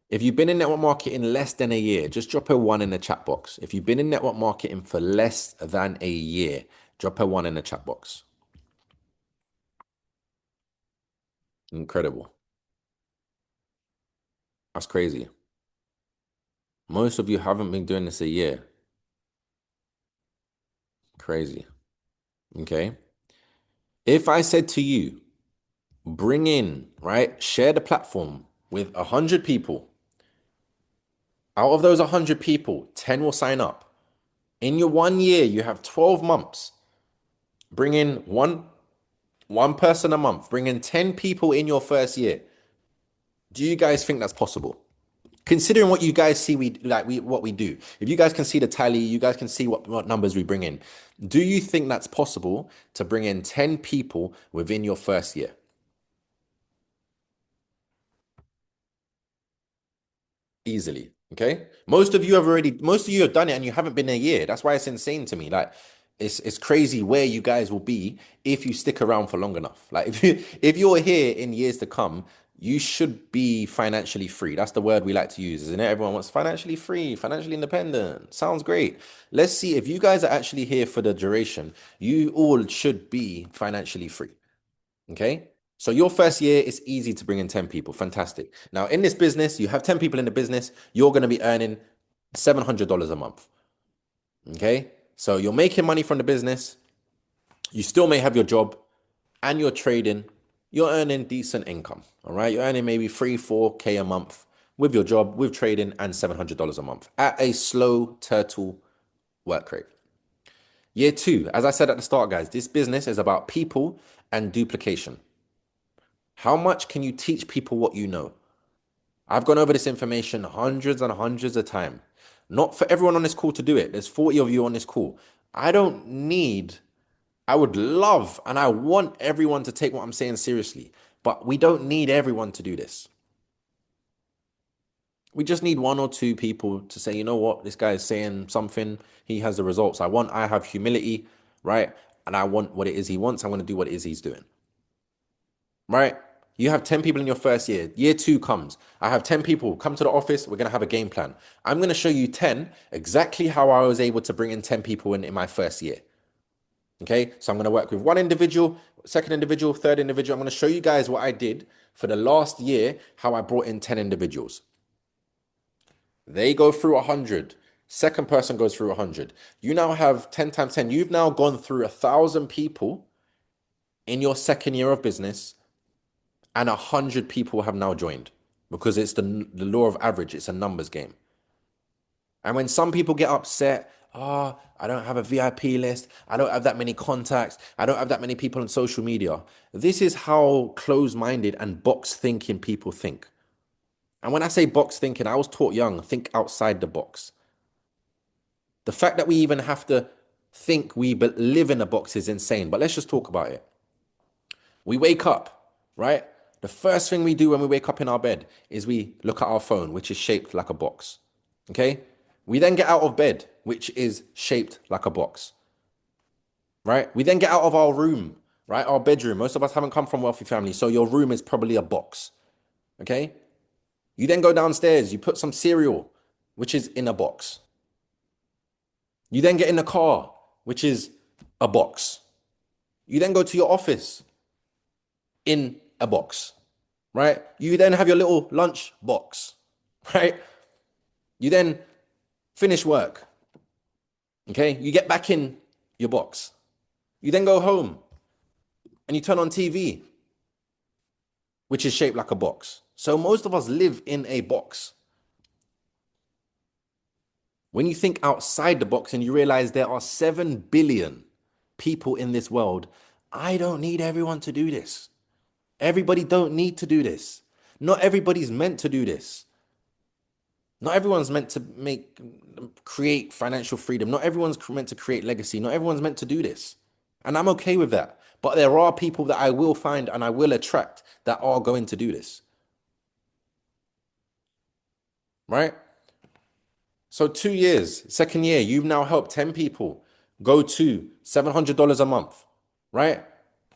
If you've been in network marketing less than a year, just drop a one in the chat box. If you've been in network marketing for less than a year, drop a one in the chat box. Incredible. That's crazy. Most of you haven't been doing this a year. Crazy. Okay. If I said to you, bring in, right, share the platform with 100 people. Out of those 100 people, 10 will sign up. In your 1 year, you have 12 months. Bring in one person a month. Bring in 10 people in your first year. Do you guys think that's possible? Considering what you guys see, what we do. If you guys can see the tally, you guys can see what numbers we bring in. Do you think that's possible to bring in 10 people within your first year? Easily. Okay. Most of you have done it and you haven't been a year. That's why it's insane to me. Like it's crazy where you guys will be if you stick around for long enough. Like if you're here in years to come, you should be financially free. That's the word we like to use, isn't it? Everyone wants financially free, financially independent. Sounds great. Let's see if you guys are actually here for the duration, you all should be financially free. Okay. So your first year, it's easy to bring in 10 people. Fantastic. Now, in this business, you have 10 people in the business, you're going to be earning $700 a month. Okay. So you're making money from the business. You still may have your job and you're trading. You're earning decent income. All right. You're earning maybe 4K a month with your job, with trading, and $700 a month at a slow turtle work rate. Year two, as I said at the start, guys, this business is about people and duplication. How much can you teach people what you know? I've gone over this information hundreds and hundreds of times. Not for everyone on this call to do it. There's 40 of you on this call. I would love and I want everyone to take what I'm saying seriously, but we don't need everyone to do this. We just need one or two people to say, you know what, this guy is saying something, he has the results I have humility, right? And I want what it is he wants. I want to do what it is he's doing. Right? You have 10 people in your first year. Year two comes. I have 10 people come to the office. We're going to have a game plan. I'm going to show you 10 exactly how I was able to bring in 10 people in my first year. Okay. So I'm going to work with one individual, second individual, third individual. I'm going to show you guys what I did for the last year, how I brought in 10 individuals. They go through 100. Second person goes through 100. You now have 10 times 10. You've now gone through 1,000 people in your second year of business and 100 people have now joined because it's the law of average. It's a numbers game. And when some people get upset, oh, I don't have a VIP list. I don't have that many contacts. I don't have that many people on social media. This is how close-minded and box thinking people think. And when I say box thinking, I was taught young, think outside the box. The fact that we even have to think we live in a box is insane. But let's just talk about it. We wake up, right? The first thing we do when we wake up in our bed is we look at our phone, which is shaped like a box. Okay? We then get out of bed, which is shaped like a box. Right? We then get out of our room, right? Our bedroom. Most of us haven't come from wealthy families, so your room is probably a box. Okay? You then go downstairs, you put some cereal, which is in a box. You then get in the car, which is a box. You then go to your office in a box, right? You then have your little lunch box, right? You then finish work, okay? You get back in your box. You then go home and you turn on TV, which is shaped like a box. So most of us live in a box. When you think outside the box and you realize there are 7 billion people in this world, I don't need everyone to do this. Everybody don't need to do this. Not everybody's meant to do this. Not everyone's meant to create financial freedom. Not everyone's meant to create legacy. Not everyone's meant to do this. And I'm okay with that. But there are people that I will find and I will attract that are going to do this. Right? So 2 years, second year, you've now helped 10 people go to $700 a month, right?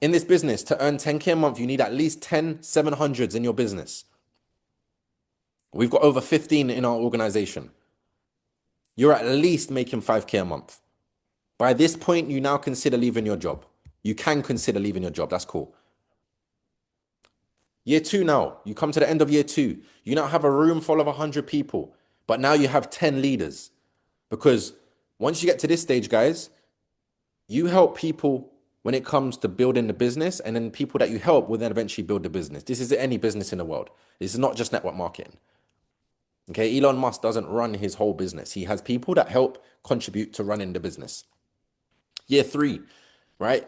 In this business, to earn 10K a month, you need at least 10 700s in your business. We've got over 15 in our organization. You're at least making 5K a month. By this point, you now consider leaving your job. You can consider leaving your job. That's cool. Year two now, you come to the end of year two. You now have a room full of 100 people, but now you have 10 leaders. Because once you get to this stage, guys, you help people when it comes to building the business, and then people that you help will then eventually build the business. This is any business in the world. This is not just network marketing. Okay, Elon Musk doesn't run his whole business. He has people that help contribute to running the business. Year three, right?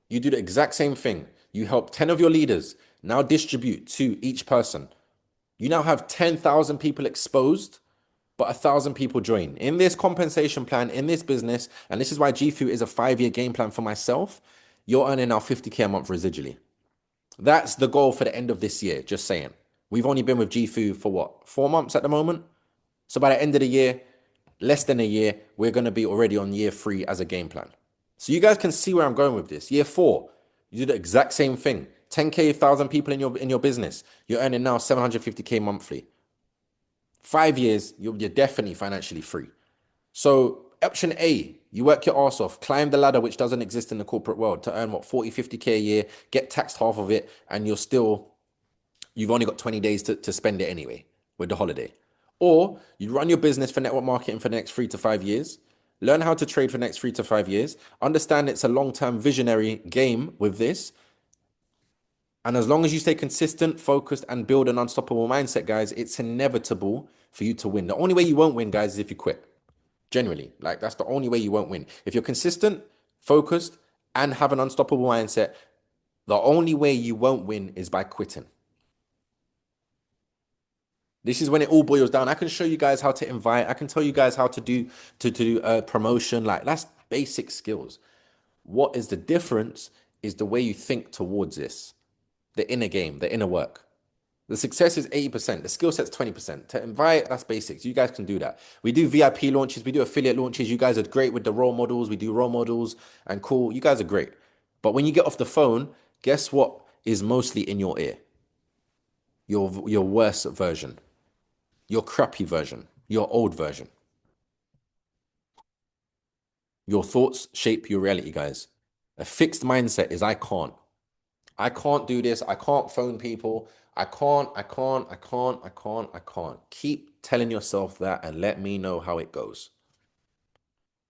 You do the exact same thing. You help 10 of your leaders now distribute to each person. You now have 10,000 people exposed, but 1,000 people join. In this compensation plan, in this business, and this is why GFU is a 5-year game plan for myself, you're earning now 50K a month residually. That's the goal for the end of this year, just saying. We've only been with GFU for what, 4 months at the moment? So by the end of the year, less than a year, we're going to be already on year 3 as a game plan. So you guys can see where I'm going with this. Year 4, you do the exact same thing. 10K, 1,000 people in your business. You're earning now 750K monthly. 5 years, you're definitely financially free. So option A, you work your ass off, climb the ladder, which doesn't exist in the corporate world, to earn what, 40, 50K a year, get taxed half of it, and you've only got 20 days to spend it anyway with the holiday. Or you run your business for network marketing for the next 3 to 5 years, learn how to trade for the next 3 to 5 years, understand it's a long-term visionary game with this. And as long as you stay consistent, focused, and build an unstoppable mindset, guys, it's inevitable for you to win. The only way you won't win, guys, is if you quit. Generally, like that's the only way you won't win. If you're consistent, focused, and have an unstoppable mindset, the only way you won't win is by quitting. This is when it all boils down. I can show you guys how to invite. I can tell you guys how to do promotion. Like that's basic skills. What is the difference is the way you think towards this, the inner game, the inner work. The success is 80%. The skill set's 20%. To invite, that's basics. You guys can do that. We do VIP launches. We do affiliate launches. You guys are great with the role models. We do role models and cool. You guys are great. But when you get off the phone, guess what is mostly in your ear? Your worst version, your crappy version, your old version. Your thoughts shape your reality, guys. A fixed mindset is I can't. I can't do this. I can't phone people. I can't. Keep telling yourself that and let me know how it goes.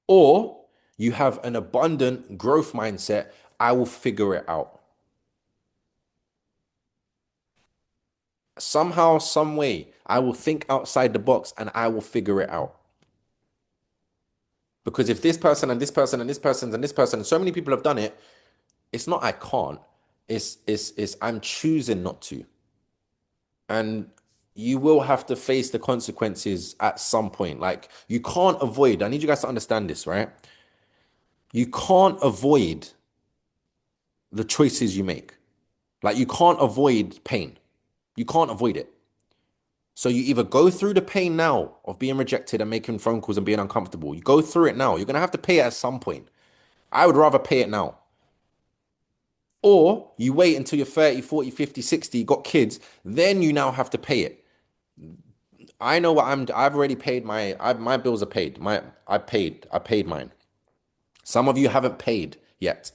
Or you have an abundant growth mindset. I will figure it out. Somehow, some way, I will think outside the box and I will figure it out. Because if this person and this person and this person and this person, and so many people have done it, it's not I can't. It's I'm choosing not to. And you will have to face the consequences at some point. Like you can't avoid, I need you guys to understand this, right? You can't avoid the choices you make. Like you can't avoid pain. You can't avoid it. So you either go through the pain now of being rejected and making phone calls and being uncomfortable. You go through it now. You're going to have to pay it at some point. I would rather pay it now. Or you wait until you're 30, 40, 50, 60, got kids, then you now have to pay it. I know what I've already paid my bills are paid. I paid mine. Some of you haven't paid yet.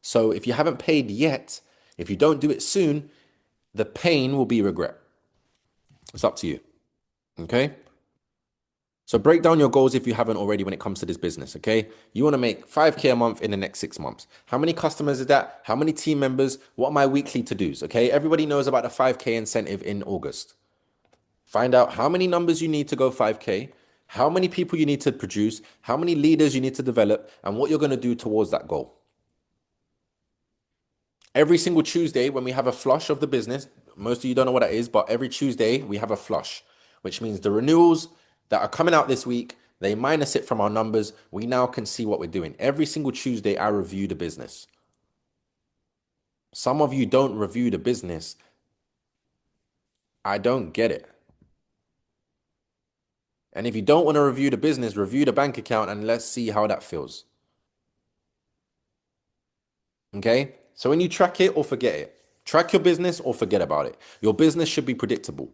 So if you haven't paid yet, if you don't do it soon, the pain will be regret. It's up to you. Okay? So break down your goals if you haven't already when it comes to this business, okay? You want to make 5K a month in the next 6 months. How many customers is that? How many team members? What are my weekly to-dos, okay? Everybody knows about the 5K incentive in August. Find out how many numbers you need to go 5K, how many people you need to produce, how many leaders you need to develop, and what you're going to do towards that goal. Every single Tuesday, when we have a flush of the business, most of you don't know what that is, but every Tuesday we have a flush, which means the renewals that are coming out this week, they minus it from our numbers. We now can see what we're doing. Every single Tuesday, I review the business. Some of you don't review the business. I don't get it. And if you don't want to review the business, review the bank account and let's see how that feels. Okay? So when you track it or forget it, track your business or forget about it. Your business should be predictable.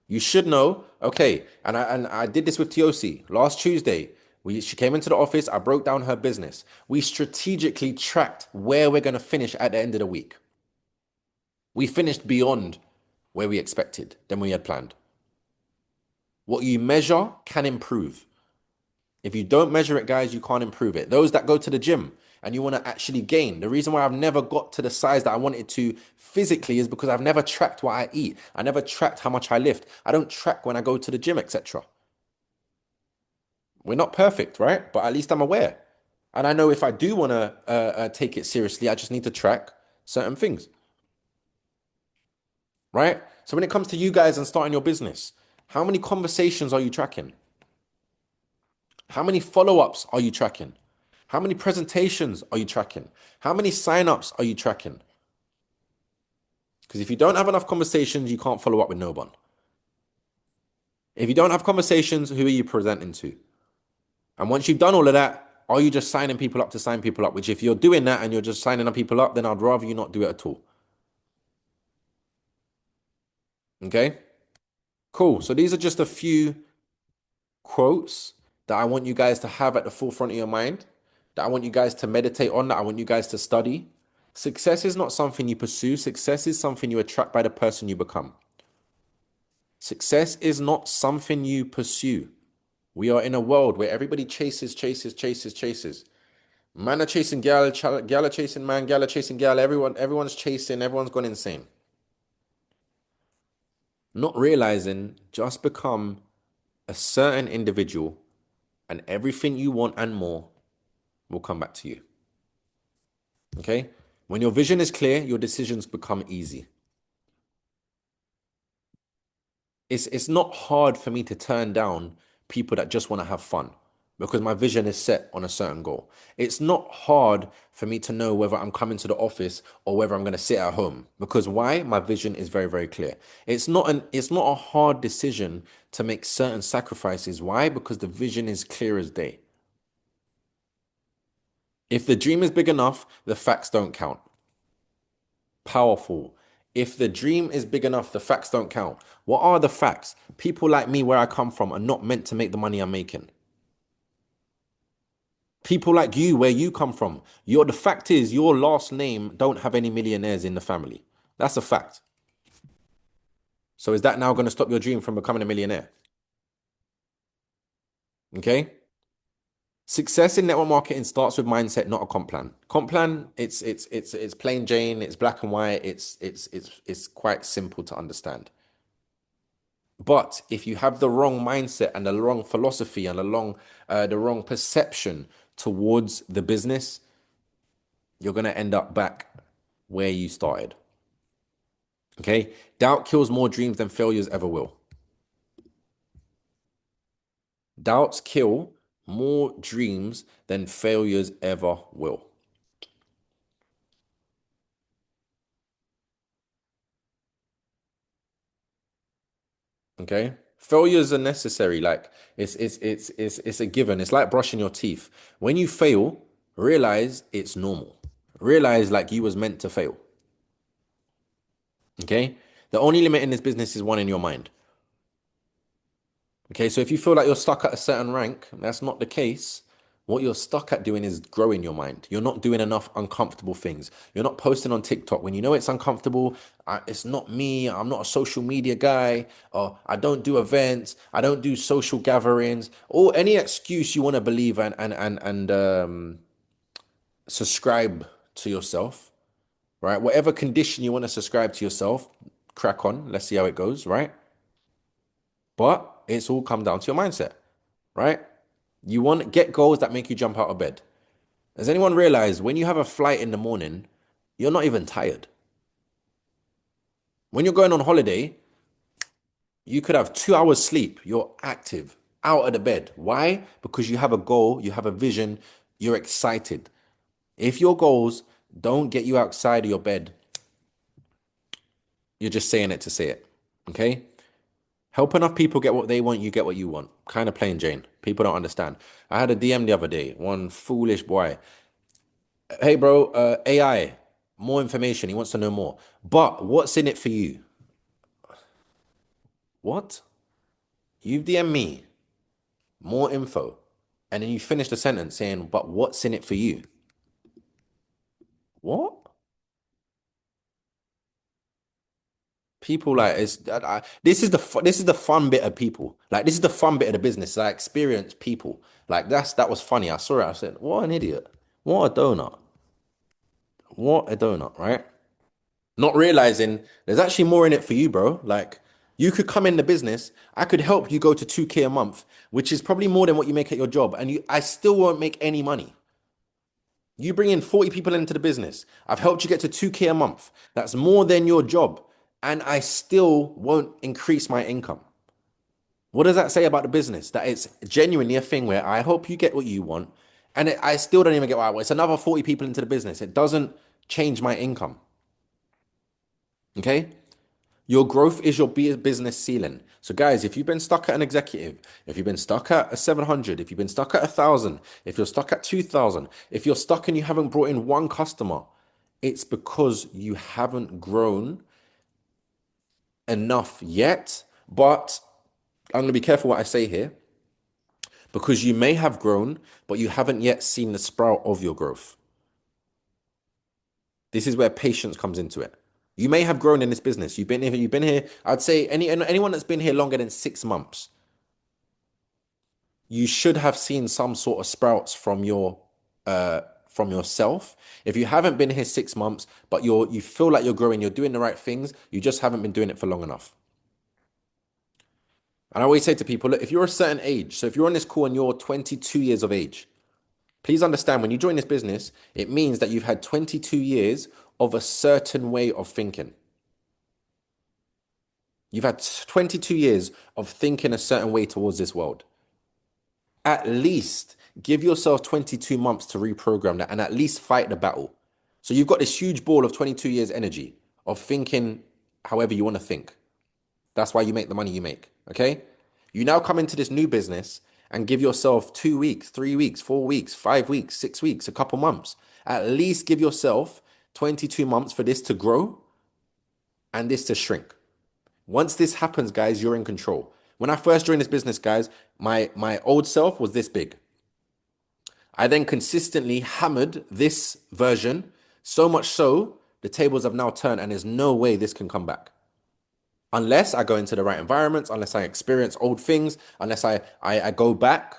You should know, okay, and I did this with TOC last Tuesday. She came into the office, I broke down her business. We strategically tracked where we're going to finish at the end of the week. We finished beyond where we expected than we had planned. What you measure can improve. If you don't measure it, guys, you can't improve it. Those that go to the gym and you want to actually gain, the reason why I've never got to the size that I wanted to physically is because I've never tracked what I eat. I never tracked how much I lift. I don't track when I go to the gym, etc. We're not perfect, right? But at least I'm aware. And I know if I do want to take it seriously, I just need to track certain things, right? So when it comes to you guys and starting your business, how many conversations are you tracking? How many follow-ups are you tracking? How many presentations are you tracking? How many sign-ups are you tracking? Because if you don't have enough conversations, you can't follow up with no one. If you don't have conversations, who are you presenting to? And once you've done all of that, are you just signing people up to sign people up? Which if you're doing that and you're just signing up people up, then I'd rather you not do it at all. Okay? Cool. So these are just a few quotes that I want you guys to have at the forefront of your mind, that I want you guys to meditate on, that I want you guys to study. Success is not something you pursue. Success is something you attract by the person you become. Success is not something you pursue. We are in a world where everybody chases, chases, chases, chases. Man are chasing gal, gal are chasing man, gal are chasing gal. Everyone's chasing, everyone's gone insane. Not realizing, just become a certain individual and everything you want and more will come back to you. Okay? When your vision is clear, your decisions become easy. It's not hard for me to turn down people that just want to have fun because my vision is set on a certain goal. It's not hard for me to know whether I'm coming to the office or whether I'm going to sit at home because why? My vision is very, very clear. It's not a hard decision to make certain sacrifices. Why? Because the vision is clear as day. If the dream is big enough, the facts don't count. Powerful. If the dream is big enough, the facts don't count. What are the facts? People like me, where I come from, are not meant to make the money I'm making. People like you, where you come from, the fact is your last name don't have any millionaires in the family. That's a fact. So is that now going to stop your dream from becoming a millionaire? Okay. Success in network marketing starts with mindset, not a comp plan. Comp plan, it's plain Jane, it's black and white, it's quite simple to understand. But if you have the wrong mindset and the wrong philosophy and the wrong perception towards the business, you're going to end up back where you started. Okay? Doubt kills more dreams than failures ever will. Doubts kill more dreams than failures ever will. Okay? Failures are necessary. Like it's a given. It's like brushing your teeth. When you fail, realize it's normal. Realize like you was meant to fail. Okay? The only limit in this business is one in your mind. Okay, so if you feel like you're stuck at a certain rank, that's not the case. What you're stuck at doing is growing your mind. You're not doing enough uncomfortable things. You're not posting on TikTok when you know it's uncomfortable. It's not me. I'm not a social media guy. Or I don't do events. I don't do social gatherings. Or any excuse you want to believe and subscribe to yourself, right? Whatever condition you want to subscribe to yourself, crack on. Let's see how it goes, right? But it's all come down to your mindset, right? You want get goals that make you jump out of bed. Does anyone realize when you have a flight in the morning, You're not even tired. When you're going on holiday, you could have 2 hours sleep. You're active, out of the bed. Why? Because you have a goal, you have a vision, you're excited. If your goals don't get you outside of your bed, you're just saying it to say it. Okay? Help enough people get what they want, you get what you want. Kind of plain Jane. People don't understand. I had a DM the other day, one foolish boy. Hey, bro, AI, more information. He wants to know more. But what's in it for you? What? You've DM me more info. And then you finish the sentence saying, but what's in it for you? What? People like this is the fun bit of people. Like this is the fun bit of the business. I experience people. Like that was funny. I saw it. I said, "What an idiot! What a donut! What a donut!" Right? Not realizing there's actually more in it for you, bro. Like you could come in the business. I could help you go to 2K a month, which is probably more than what you make at your job, and I still won't make any money. You bring in 40 people into the business. I've helped you get to 2K a month. That's more than your job. And I still won't increase my income. What does that say about the business? That it's genuinely a thing where I hope you get what you want. And I still don't even get why. It's another 40 people into the business. It doesn't change my income. Okay. Your growth is your business ceiling. So, guys, if you've been stuck at an executive, if you've been stuck at a 700, if you've been stuck at 1,000, if you're stuck at 2,000, if you're stuck and you haven't brought in one customer, it's because you haven't grown enough yet. But I'm going to be careful what I say here because you may have grown, but you haven't yet seen the sprout of your growth. This is where patience comes into it. You may have grown in this business. You've been here. I'd say anyone that's been here longer than 6 months, you should have seen some sort of sprouts from yourself. If you haven't been here 6 months, but you feel like you're growing, you're doing the right things, you just haven't been doing it for long enough. And I always say to people, look, if you're a certain age, so if you're on this call and you're 22 years of age, please understand when you join this business, it means that you've had 22 years of a certain way of thinking. You've had 22 years of thinking a certain way towards this world. At least give yourself 22 months to reprogram that and at least fight the battle. So you've got this huge ball of 22 years energy of thinking however you want to think. That's why you make the money you make. Okay. You now come into this new business and give yourself 2 weeks, 3 weeks, 4 weeks, 5 weeks, 6 weeks, a couple months. At least give yourself 22 months for this to grow and this to shrink. Once this happens, guys, you're in control. When I first joined this business, guys, my old self was this big. I then consistently hammered this version so much so the tables have now turned and there's no way this can come back. Unless I go into the right environments, unless I experience old things, unless I go back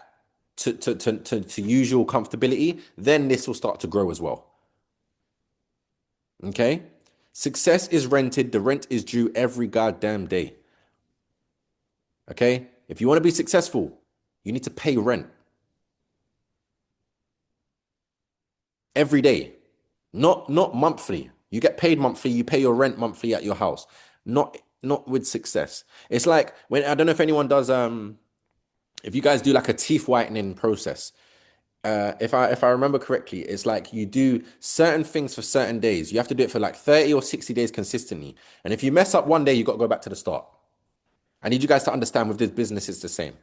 to usual comfortability, then this will start to grow as well. Okay? Success is rented, the rent is due every goddamn day. Okay? If you want to be successful, you need to pay rent every day, not monthly. You get paid monthly, you pay your rent monthly at your house. Not with success. It's like when I don't know if anyone does if you guys do like a teeth whitening process. If I remember correctly, it's like you do certain things for certain days. You have to do it for like 30 or 60 days consistently. And if you mess up one day, you got to go back to the start. I need you guys to understand with this business, it's the same.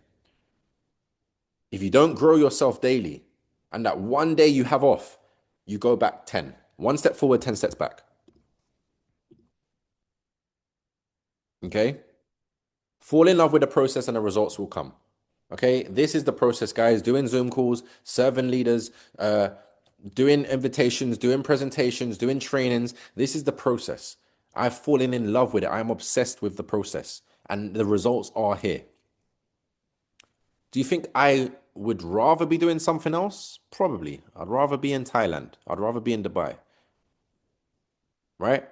If you don't grow yourself daily and that one day you have off, you go back 10. One step forward, 10 steps back. Okay? Fall in love with the process and the results will come. Okay? This is the process, guys. Doing Zoom calls, serving leaders, doing invitations, doing presentations, doing trainings. This is the process. I've fallen in love with it. I'm obsessed with the process and the results are here. Do you think I would rather be doing something else? Probably. I'd rather be in Thailand. I'd rather be in Dubai. Right?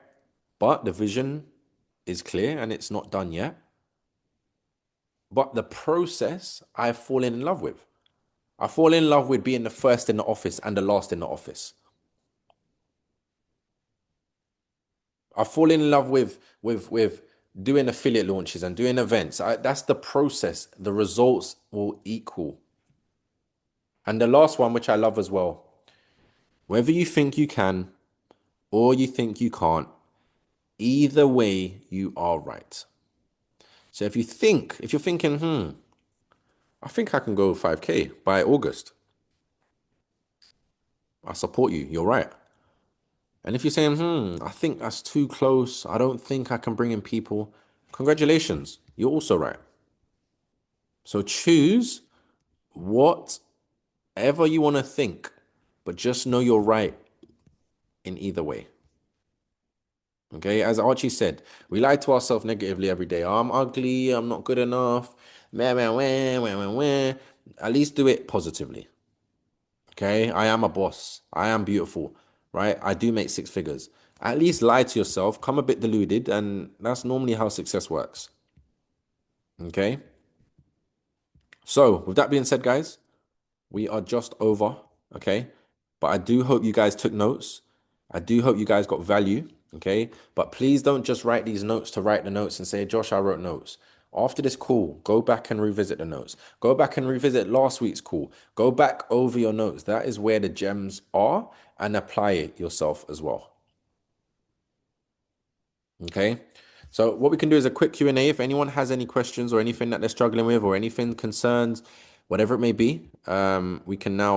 But the vision is clear and it's not done yet. But the process I've fallen in love with. I fall in love with being the first in the office and the last in the office. I fall in love with doing affiliate launches and doing events. That's the process. The results will equal. And the last one, which I love as well, whether you think you can or you think you can't, either way, you are right. So if you're thinking, I think I can go 5K by August, I support you. You're right. And if you're saying, I think that's too close, I don't think I can bring in people, congratulations. You're also right. So choose whatever you want to think, but just know you're right in either way. Okay, as Archie said, we lie to ourselves negatively every day. Oh, I'm ugly, I'm not good enough. Meh, meh, meh, meh, meh, meh. At least do it positively. Okay, I am a boss. I am beautiful, right? I do make six figures. At least lie to yourself, come a bit deluded, and that's normally how success works. Okay, so with that being said, guys, we are just over, okay? But I do hope you guys took notes. I do hope you guys got value, okay? But please don't just write these notes to write the notes and say, Josh, I wrote notes. After this call, go back and revisit the notes. Go back and revisit last week's call. Go back over your notes. That is where the gems are, and apply it yourself as well. Okay. So what we can do is a quick Q&A. If anyone has any questions or anything that they're struggling with or anything concerns, whatever it may be, we can now